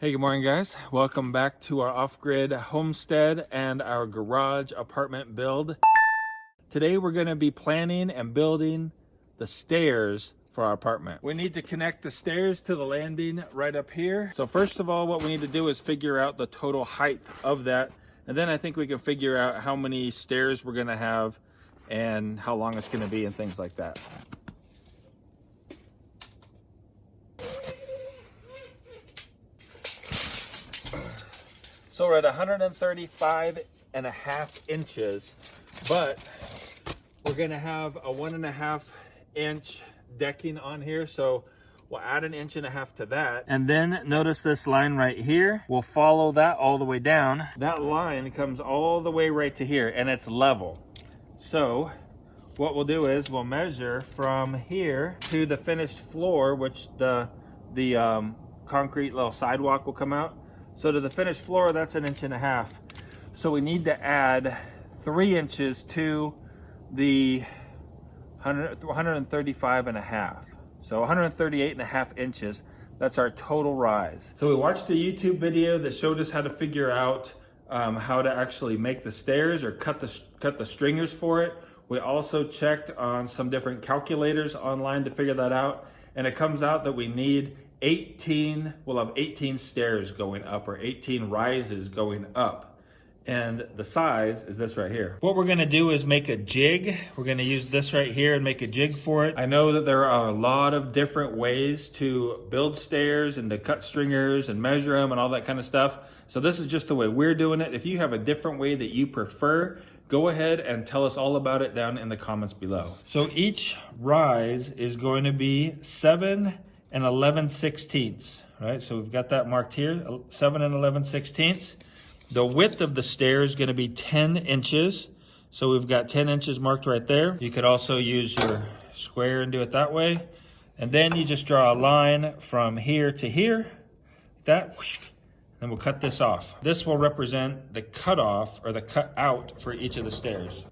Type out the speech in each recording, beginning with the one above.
Hey, good morning guys. Welcome back to our off-grid homestead and our garage apartment build. Today we're going to be planning and building the stairs for our apartment. We need to connect the stairs to the landing right up here. So first of all, what we need to do is figure out the total height of that. And then I think we can figure out how many stairs we're going to have and how long it's going to be and things like that. So we're at 135.5 inches, but we're gonna have a 1.5 inch decking on here. So we'll add 1.5 inches to that. And then notice this line right here. We'll follow that all the way down. That line comes all the way right to here and it's level. So what we'll do is we'll measure from here to the finished floor, which the concrete little sidewalk will come out. So to the finished floor, that's 1.5 inches. So we need to add 3 inches to the 135.5. So 138.5 inches, that's our total rise. So we watched a YouTube video that showed us how to figure out how to actually make the stairs or cut the stringers for it. We also checked on some different calculators online to figure that out. And it comes out that we need 18, we'll have 18 stairs going up or 18 rises going up. And the size is this right here. What we're gonna do is make a jig. We're gonna use this right here and make a jig for it. I know that there are a lot of different ways to build stairs and to cut stringers and measure them and all that kind of stuff. So this is just the way we're doing it. If you have a different way that you prefer, go ahead and tell us all about it down in the comments below. So each rise is going to be 7 11/16, right? So we've got that marked here, 7 11/16. The width of the stair is gonna be 10 inches. So we've got 10 inches marked right there. You could also use your square and do it that way. And then you just draw a line from here to here, that, and we'll cut this off. This will represent the cutoff or the cut out for each of the stairs.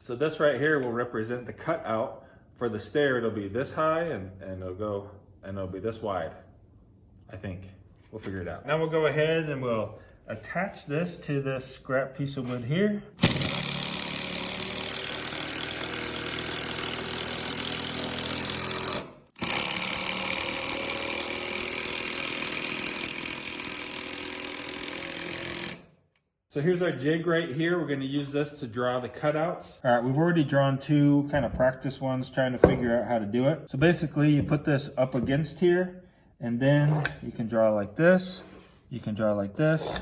So this right here will represent the cutout for the stair. It'll be this high and it'll be this wide, I think. We'll figure it out. Now we'll go ahead and we'll attach this to this scrap piece of wood here. So here's our jig right here. We're going to use this to draw the cutouts. All right, we've already drawn 2 kind of practice ones trying to figure out how to do it. So basically you put this up against here and then you can draw like this. You can draw like this.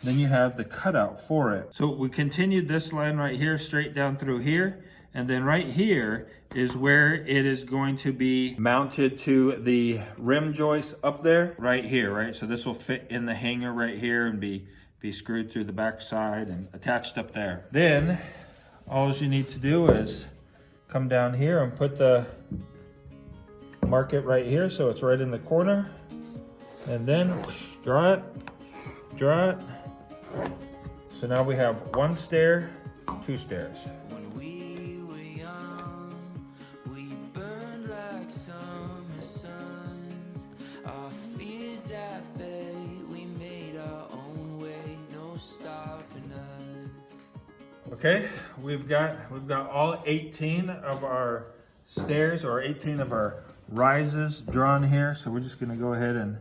Then you have the cutout for it. So we continued this line right here straight down through here. And then right here is where it is going to be mounted to the rim joist up there, right here, right? So this will fit in the hanger right here and be screwed through the back side and attached up there. Then all you need to do is come down here and put mark it right here so it's right in the corner, and then draw it. So now we have 1 stair, 2 stairs. When we were young, we burned like summer suns. Our fears at bay, we made our own way, no stopping us. Okay, we've got all 18 of our stairs or 18 of our rises drawn here. So we're just gonna go ahead and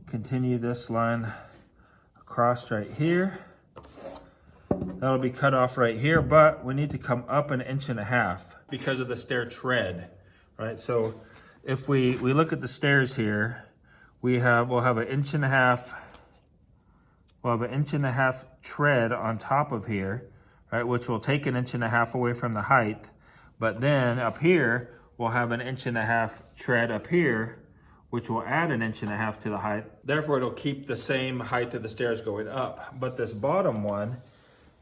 continue this line across right here. That'll be cut off right here, but we need to come up 1.5 inches because of the stair tread, right? So if we look at the stairs here, we'll have 1.5 inches. We'll have 1.5 inches tread on top of here, right? Which will take 1.5 inches away from the height. But then up here, we'll have 1.5 inches tread up here, which will add 1.5 inches to the height. Therefore, it'll keep the same height of the stairs going up. But this bottom one,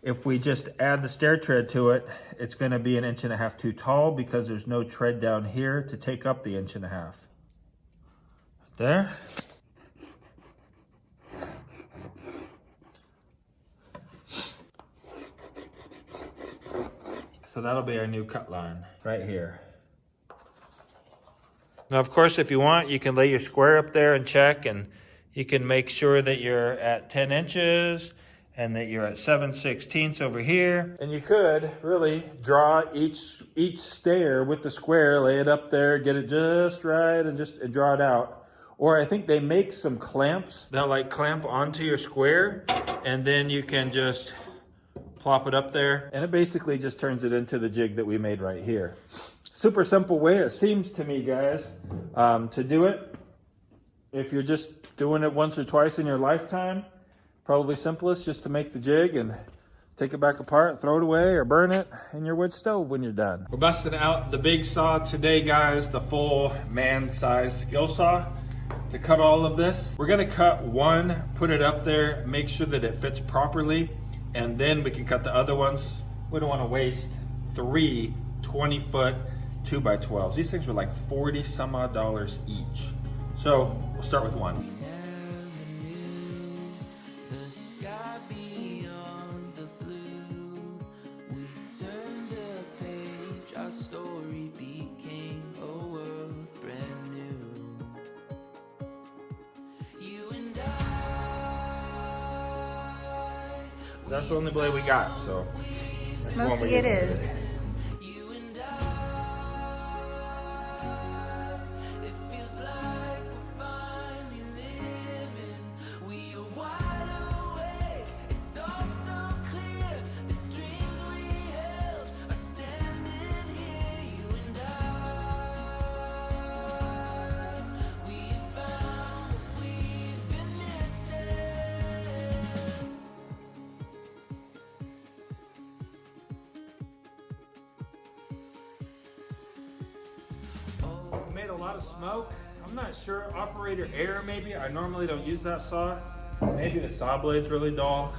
if we just add the stair tread to it, it's gonna be 1.5 inches too tall because there's no tread down here to take up the 1.5 inches. There. So that'll be our new cut line right here. Now, of course, if you want, you can lay your square up there and check, and you can make sure that you're at 10 inches and that you're at 7/16 over here. And you could really draw each stair with the square, lay it up there, get it just right, and draw it out. Or I think they make some clamps that like clamp onto your square, and then you can just plop it up there. And it basically just turns it into the jig that we made right here. Super simple way, it seems to me, guys, to do it. If you're just doing it once or twice in your lifetime, probably simplest just to make the jig and take it back apart, throw it away, or burn it in your wood stove when you're done. We're busting out the big saw today, guys, the full man-sized skill saw to cut all of this. We're gonna cut one, put it up there, make sure that it fits properly, and then we can cut the other ones. We don't wanna waste 3 20-foot 2x12s. These things were like 40 some odd dollars each. So we'll start with one. That's the only blade we got, so that's the one we're using today. Made a lot of smoke. I'm not sure, operator error maybe. I normally don't use that saw. Maybe the saw blade's really dull.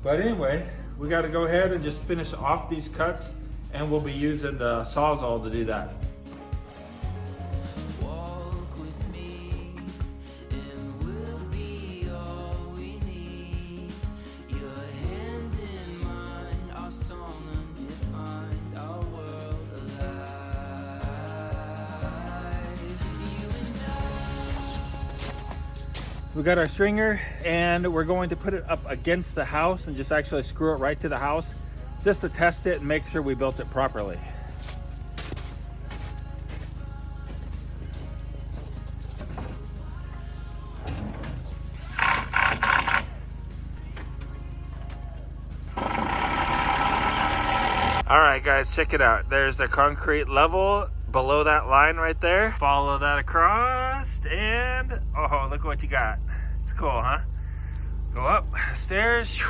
But anyway, we got to go ahead and just finish off these cuts, and we'll be using the Sawzall to do that. We got our stringer, and we're going to put it up against the house and just actually screw it right to the house just to test it and make sure we built it properly. All right, guys, check it out. There's the concrete level below that line right there. Follow that across, and oh, look what you got. It's cool, huh? Go up stairs,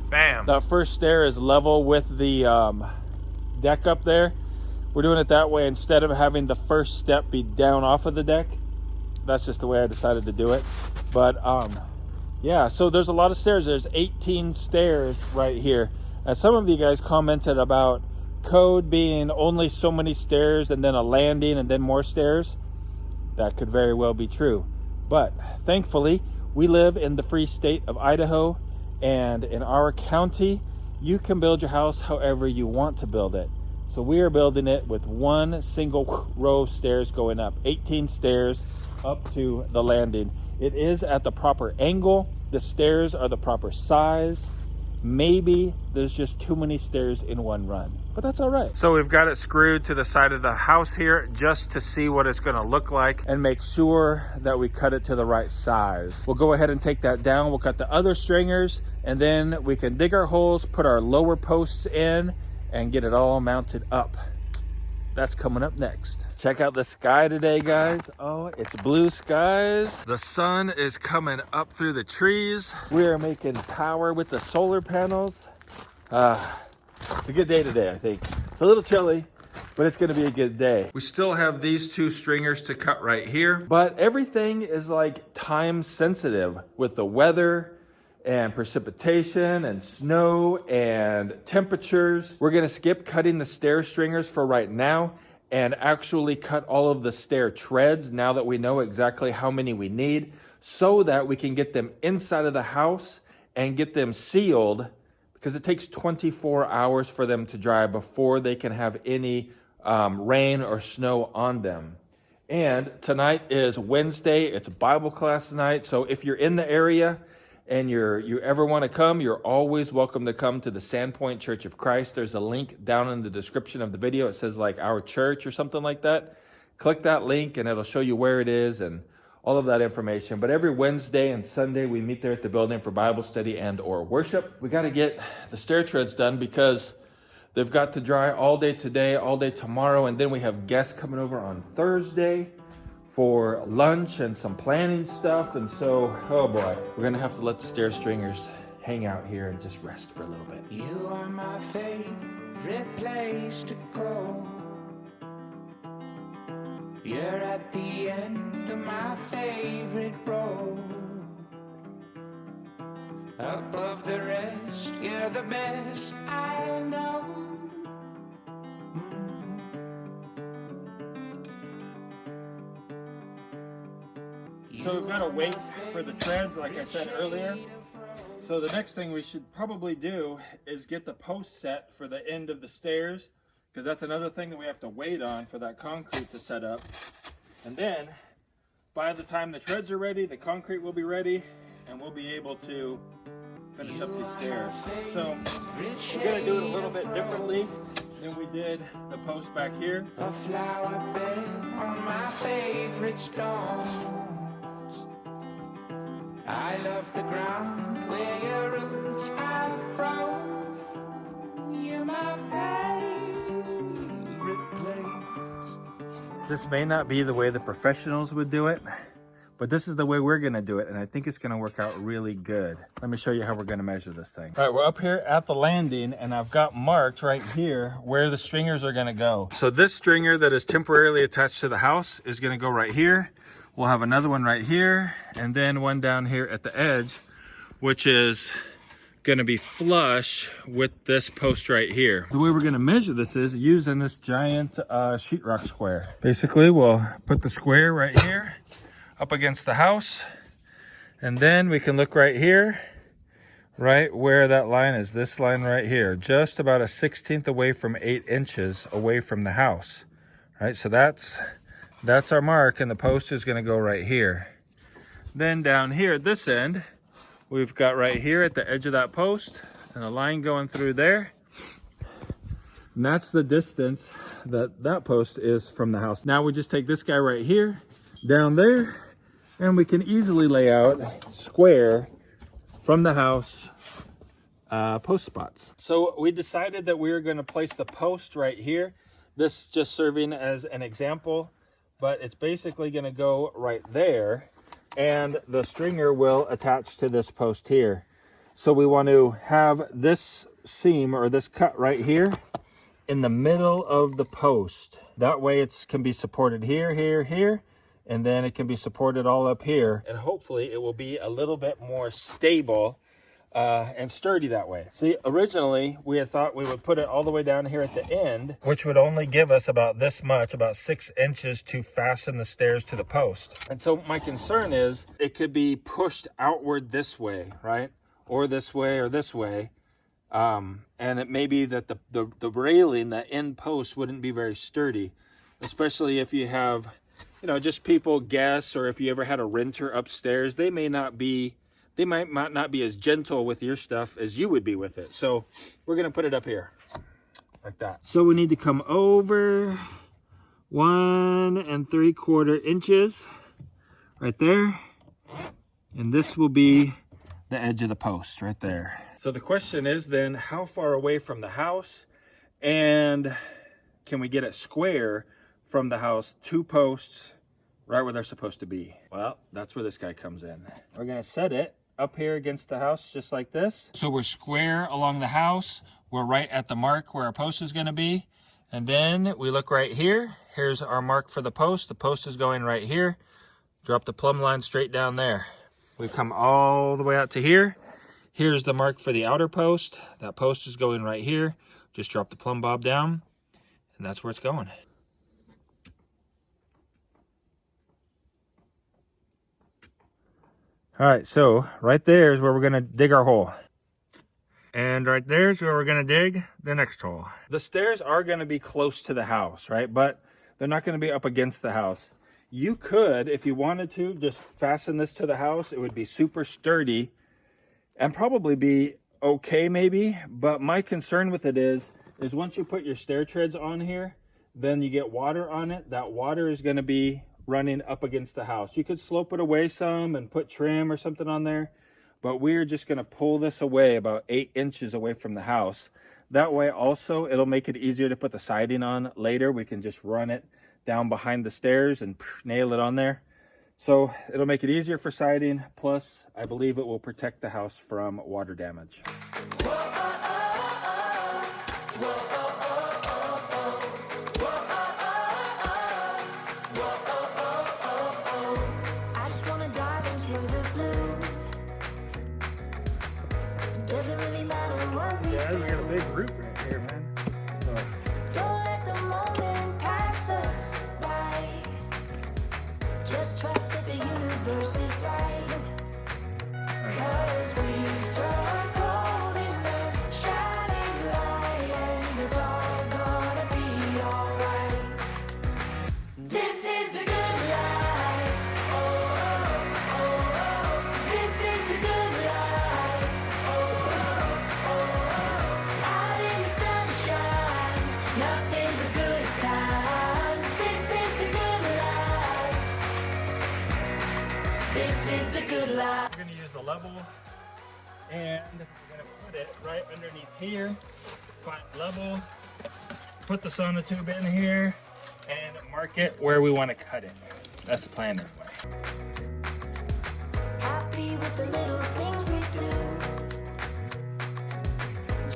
bam. That first stair is level with the deck up there. We're doing it that way instead of having the first step be down off of the deck. That's just the way I decided to do it. But yeah, so there's a lot of stairs. There's 18 stairs right here. And some of you guys commented about code being only so many stairs and then a landing and then more stairs. That could very well be true. But thankfully, we live in the free state of Idaho, and in our county, you can build your house however you want to build it. So we are building it with one single row of stairs going up, 18 stairs up to the landing. It is at the proper angle. The stairs are the proper size. Maybe there's just too many stairs in one run, but that's all right. So we've got it screwed to the side of the house here just to see what it's gonna look like and make sure that we cut it to the right size. We'll go ahead and take that down. We'll cut the other stringers, and then we can dig our holes, put our lower posts in, and get it all mounted up. That's coming up next. Check out the sky today, guys. Oh, it's blue skies. The sun is coming up through the trees. We are making power with the solar panels. It's a good day today, I think. It's a little chilly, but it's gonna be a good day. We still have these two stringers to cut right here, but everything is like time sensitive with the weather and precipitation and snow and temperatures. We're gonna skip cutting the stair stringers for right now and actually cut all of the stair treads now that we know exactly how many we need, so that we can get them inside of the house and get them sealed, because it takes 24 hours for them to dry before they can have any rain or snow on them. And tonight is Wednesday. It's Bible class tonight. So if you're in the area and you ever want to come, you're always welcome to come to the Sandpoint Church of Christ. There's a link down in the description of the video. It says like our church or something like that. Click that link and it'll show you where it is and all of that information. But every Wednesday and Sunday, we meet there at the building for Bible study and or worship. We got to get the stair treads done because they've got to dry all day today, all day tomorrow, and then we have guests coming over on Thursday for lunch and some planning stuff. And so, oh boy, we're gonna have to let the stair stringers hang out here and just rest for a little bit. You are my favorite place to go. You're at the end of my favorite road. Above the rest, you're the best I know. So we've got to wait for the treads, like I said earlier. So the next thing we should probably do is get the post set for the end of the stairs, because that's another thing that we have to wait on for that concrete to set up. And then by the time the treads are ready, the concrete will be ready, and we'll be able to finish up these stairs. So we're going to do it a little bit differently than we did the post back here. A flower bed on my favorite stones. I love the ground where your roots have grown. You're my favorite place. This may not be the way the professionals would do it, but this is the way we're gonna do it, and I think it's gonna work out really good. Let me show you how we're gonna measure this thing. All right, we're up here at the landing, and I've got marked right here where the stringers are gonna go. So this stringer that is temporarily attached to the house is gonna go right here. We'll have another one right here, and then one down here at the edge, which is gonna be flush with this post right here. The way we're gonna measure this is using this giant sheetrock square. Basically, we'll put the square right here up against the house, and then we can look right here, right where that line is, this line right here, just about a 1/16 away from 8 inches away from the house. Right, so that's our mark, and the post is gonna go right here. Then down here at this end, we've got right here at the edge of that post, and a line going through there. And that's the distance that post is from the house. Now we just take this guy right here, down there, and we can easily lay out square from the house post spots. So we decided that we were gonna place the post right here. This just serving as an example, but it's basically gonna go right there, and the stringer will attach to this post here. So we want to have this seam or this cut right here in the middle of the post. That way it can be supported here, here, here, and then it can be supported all up here. And hopefully it will be a little bit more stable and sturdy that way. See, originally we had thought we would put it all the way down here at the end, which would only give us about this much, about 6 inches to fasten the stairs to the post. And so my concern is it could be pushed outward this way, right? Or this way or this way. And it may be that the railing, the end post wouldn't be very sturdy, especially if you have, you know, just people, guests, or if you ever had a renter upstairs, they might not be as gentle with your stuff as you would be with it. So we're gonna put it up here like that. So we need to come over 1 3/4 inches right there. And this will be the edge of the post right there. So the question is then, how far away from the house, and can we get it square from the house, 2 posts right where they're supposed to be? Well, that's where this guy comes in. We're gonna set it up here against the house just like this. So we're square along the house. We're right at the mark where our post is gonna be. And then we look right here. Here's our mark for the post. The post is going right here. Drop the plumb line straight down there. We come all the way out to here. Here's the mark for the outer post. That post is going right here. Just drop the plumb bob down, and that's where it's going. All right, so right there is where we're gonna dig our hole. And right there is where we're gonna dig the next hole. The stairs are gonna be close to the house, right? But they're not gonna be up against the house. You could, if you wanted to, just fasten this to the house. It would be super sturdy and probably be okay maybe. But my concern with it is once you put your stair treads on here, then you get water on it. That water is going to be running up against the house. You could slope it away some and put trim or something on there, but we're just going to pull this away about 8 inches away from the house. That way also it'll make it easier to put the siding on later. We can just run it down behind the stairs and nail it on there. So it'll make it easier for siding, plus I believe it will protect the house from water damage. Yeah, we got a big root right here, man. Don't let the moment pass us by. Just trust that the universe is right. 'Cause we struck gold in the shining light, and it's all gonna be alright. This is the good life. Oh, oh, oh, oh. This is the good life. Oh, oh, oh. Out in the sunshine, nothing but good times. This is the good life. This is the good life. We're gonna use the level and we're gonna put it right underneath here. Find level, put the sonotube in here, and mark it where we want to cut it. That's the plan anyway. Happy with the little things we do.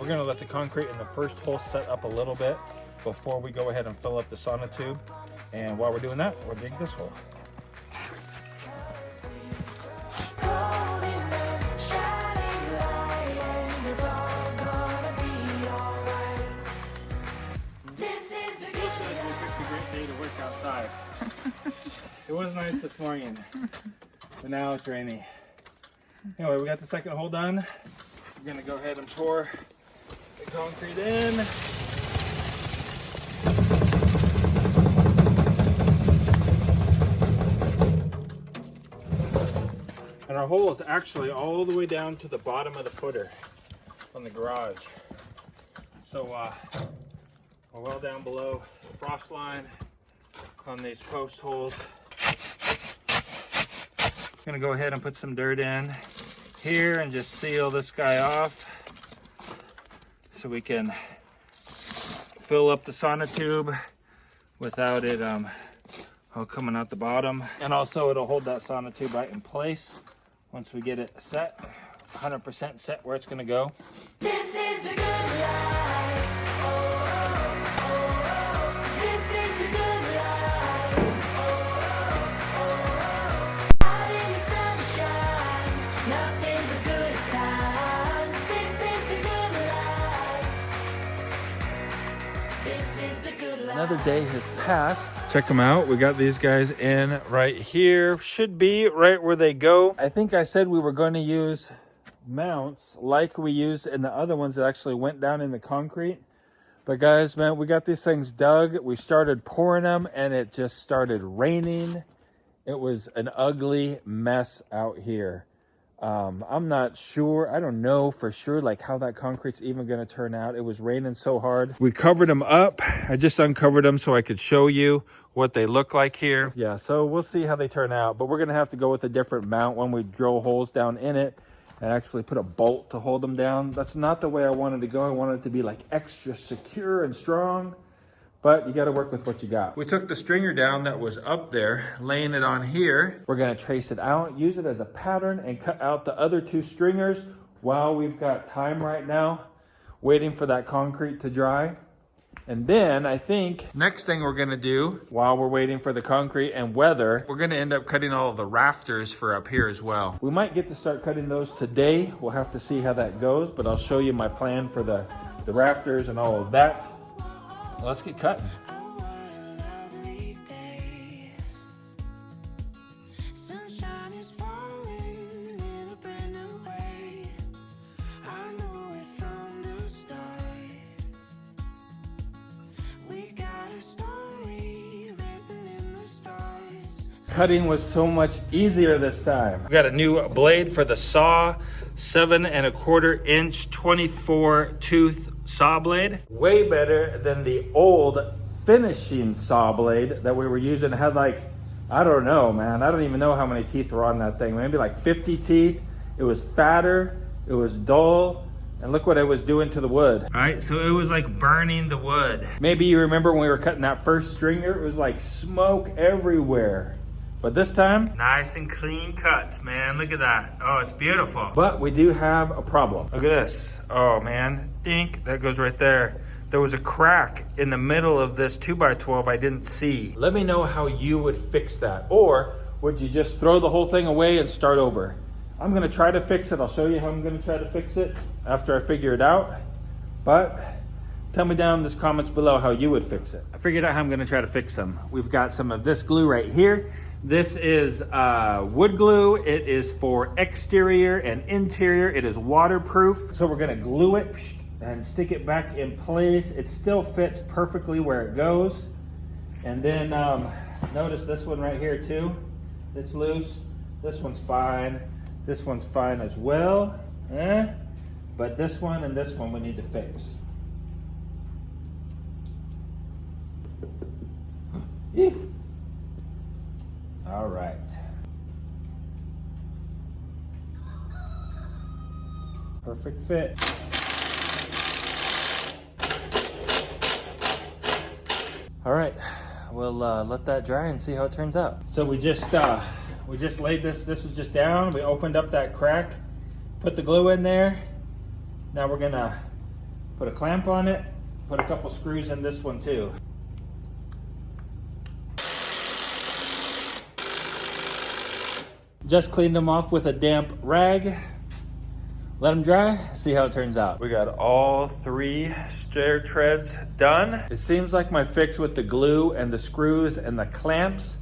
We're gonna let the concrete in the first hole set up a little bit before we go ahead and fill up the sonotube. And while we're doing that, we'll dig this hole. Gold in the shining light, and it's all gonna be alright. This is the good life. It's a great day to work outside. It was nice this morning, but now it's rainy. Anyway, we got the second hole done. We're gonna go ahead and pour the concrete in. And our hole is actually all the way down to the bottom of the footer on the garage. So we're well down below the frost line on these post holes. I'm gonna go ahead and put some dirt in here and just seal this guy off so we can fill up the sonotube without it all coming out the bottom. And also it'll hold that sonotube right in place once we get it set, 100% set where it's gonna go. This is the good life. Oh, oh, oh. This is the good life. Oh, oh, oh. Out in the sunshine, nothing but good times. This is the good life. This is the good life. Another day has passed. Check them out. We got these guys in right here. Should be right where they go. I think I said we were going to use mounts like we used in the other ones that actually went down in the concrete. But guys, man, we got these things dug. We started pouring them and it just started raining. It was an ugly mess out here. I'm not sure. I don't know for sure like how that concrete's even going to turn out. It was raining so hard. We covered them up. I just uncovered them so I could show you what they look like here. Yeah, so we'll see how they turn out. But we're going to have to go with a different mount when we drill holes down in it and actually put a bolt to hold them down. That's not the way I wanted to go. I wanted it to be like extra secure and strong. But you got to work with what you got. We took the stringer down that was up there, laying it on here. We're going to trace it out, use it as a pattern, and cut out the other 2 stringers while we've got time right now, waiting for that concrete to dry. And then I think next thing we're going to do while we're waiting for the concrete and weather, we're going to end up cutting all of the rafters for up here as well. We might get to start cutting those today. We'll have to see how that goes, but I'll show you my plan for the rafters and all of that. Let's get cutting. Sunshine is falling in a brand new way. I knew it from the start. We got a story written in the stars. Cutting was so much easier this time. We got a new blade for the saw, 7 1/4 inch, 24 tooth saw blade. Way better than the old finishing saw blade that we were using. It had like, I don't know, man. I don't even know how many teeth were on that thing. Maybe like 50 teeth. It was fatter, it was dull, and look what it was doing to the wood. All right, so it was like burning the wood. Maybe you remember when we were cutting that first stringer, it was like smoke everywhere. But this time, nice and clean cuts, man. Look at that. Oh, it's beautiful. But we do have a problem. Look at this. Oh man, dink, that goes right there. There was a crack in the middle of this 2x12 I didn't see. Let me know how you would fix that. Or would you just throw the whole thing away and start over? I'm gonna try to fix it. I'll show you how I'm gonna try to fix it after I figure it out. But tell me down in the comments below how you would fix it. I figured out how I'm gonna try to fix them. We've got some of this glue right here. This is wood glue. It is for exterior and interior. It is waterproof. So we're gonna glue it and stick it back in place. It still fits perfectly where it goes. And then notice this one right here too. It's loose. This one's fine. This one's fine as well. But this one and this one we need to fix. All right. Perfect fit. All right, we'll let that dry and see how it turns out. So we just laid this was just down. We opened up that crack, put the glue in there. Now we're gonna put a clamp on it, put a couple screws in this one too. Just cleaned them off with a damp rag. Let them dry, see how it turns out. We got all 3 stair treads done. It seems like my fix with the glue and the screws and the clamps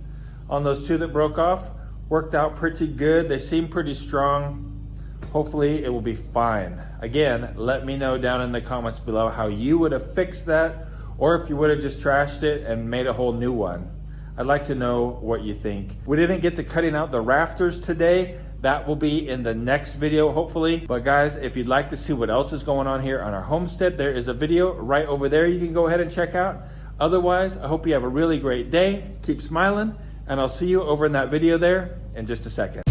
on those 2 that broke off worked out pretty good. They seem pretty strong. Hopefully it will be fine. Again, let me know down in the comments below how you would have fixed that, or if you would have just trashed it and made a whole new one. I'd like to know what you think. We didn't get to cutting out the rafters today. That will be in the next video, hopefully. But guys, if you'd like to see what else is going on here on our homestead, there is a video right over there you can go ahead and check out. Otherwise, I hope you have a really great day. Keep smiling, and I'll see you over in that video there in just a second.